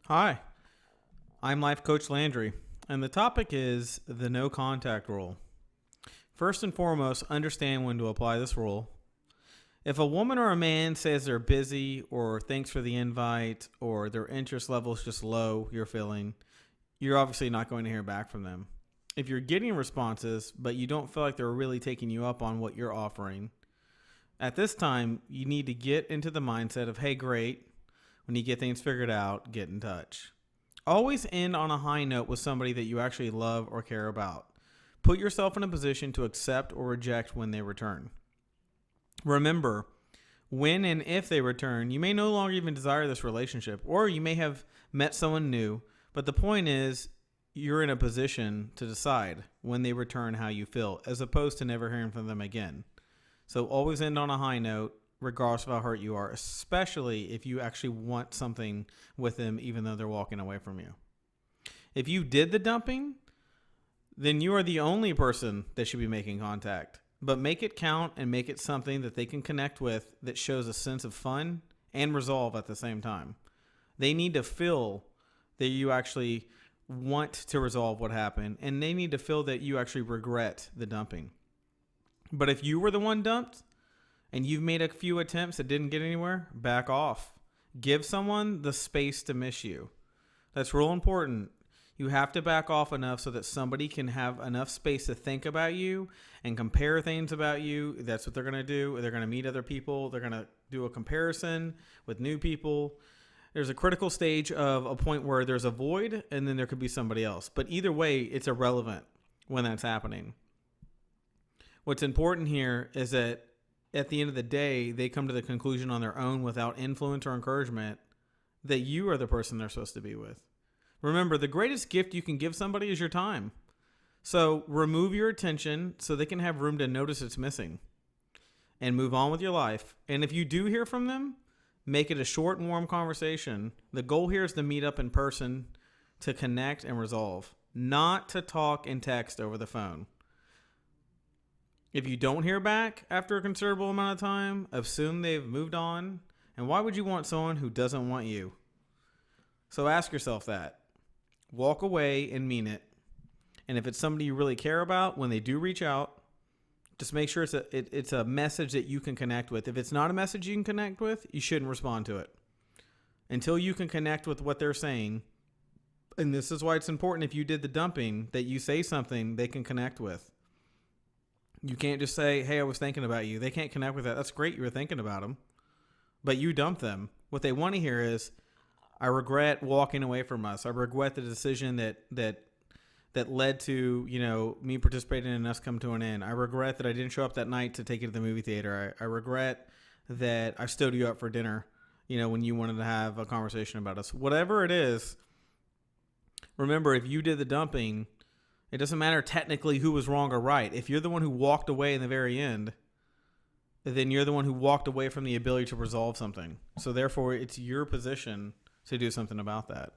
Hi, I'm Life Coach Landry, and the topic is the no contact rule. First and foremost, understand when to apply this rule. If a woman or a man says they're busy or thanks for the invite or their interest level is just low, you're obviously not going to hear back from them. If you're getting responses, but you don't feel like they're really taking you up on what you're offering, at this time, you need to get into the mindset of, hey, great. When you get things figured out, get in touch. Always end on a high note with somebody that you actually love or care about. Put yourself in a position to accept or reject when they return. Remember, when and if they return, you may no longer even desire this relationship, or you may have met someone new, but the point is you're in a position to decide when they return how you feel, as opposed to never hearing from them again. So always end on a high note, regardless of how hurt you are, especially if you actually want something with them, even though they're walking away from you. If you did the dumping, then you are the only person that should be making contact. But make it count and make it something that they can connect with that shows a sense of fun and resolve at the same time. They need to feel that you actually want to resolve what happened, and they need to feel that you actually regret the dumping. But if you were the one dumped, and you've made a few attempts that didn't get anywhere, back off. Give someone the space to miss you. That's real important. You have to back off enough so that somebody can have enough space to think about you and compare things about you. That's what they're going to do. They're going to meet other people. They're going to do a comparison with new people. There's a critical stage of a point where there's a void and then there could be somebody else. But either way, it's irrelevant when that's happening. What's important here is that at the end of the day, they come to the conclusion on their own without influence or encouragement that you are the person they're supposed to be with. Remember, the greatest gift you can give somebody is your time. So remove your attention so they can have room to notice it's missing and move on with your life. And if you do hear from them, make it a short and warm conversation. The goal here is to meet up in person to connect and resolve, not to talk and text over the phone. If you don't hear back after a considerable amount of time, assume they've moved on. And why would you want someone who doesn't want you? So ask yourself that. Walk away and mean it. And if it's somebody you really care about, when they do reach out, just make sure it's a message that you can connect with. If it's not a message you can connect with, you shouldn't respond to it until you can connect with what they're saying. And this is why it's important, if you did the dumping, that you say something they can connect with. You can't just say, hey, I was thinking about you. They can't connect with that. That's great you were thinking about them, but you dumped them. What they want to hear is, I regret walking away from us. I regret the decision that led to, me participating in us come to an end. I regret that I didn't show up that night to take you to the movie theater. I regret that I stood you up for dinner, when you wanted to have a conversation about us. Whatever it is, remember, if you did the dumping, it doesn't matter technically who was wrong or right. If you're the one who walked away in the very end, then you're the one who walked away from the ability to resolve something. So therefore, it's your position to do something about that.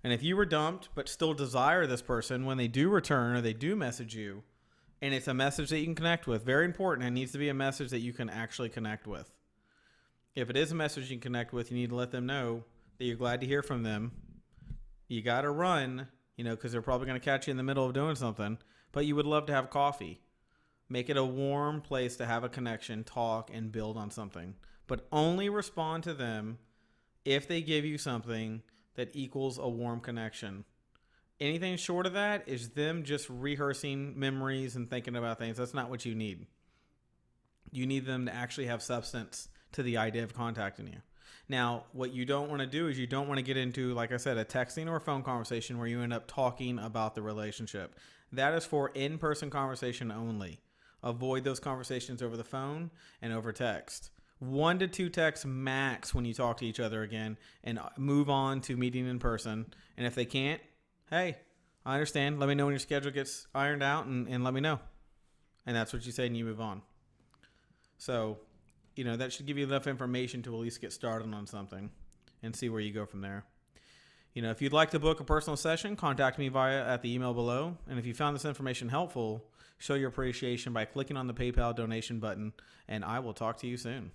And if you were dumped but still desire this person, when they do return or they do message you, and it's a message that you can connect with, very important, it needs to be a message that you can actually connect with. If it is a message you can connect with, you need to let them know that you're glad to hear from them. You got to run, because they're probably going to catch you in the middle of doing something, but you would love to have coffee. Make it a warm place to have a connection, talk, and build on something. But only respond to them if they give you something that equals a warm connection. Anything short of that is them just rehearsing memories and thinking about things. That's not what you need. You need them to actually have substance to the idea of contacting you. Now, what you don't want to do is you don't want to get into, like I said, a texting or a phone conversation where you end up talking about the relationship. That is for in-person conversation only. Avoid those conversations over the phone and over text. 1 to 2 texts max when you talk to each other again, and move on to meeting in person. And if they can't, hey, I understand. Let me know when your schedule gets ironed out and let me know. And that's what you say and you move on. So, that should give you enough information to at least get started on something and see where you go from there. If you'd like to book a personal session, contact me at the email below. And if you found this information helpful, show your appreciation by clicking on the PayPal donation button, and I will talk to you soon.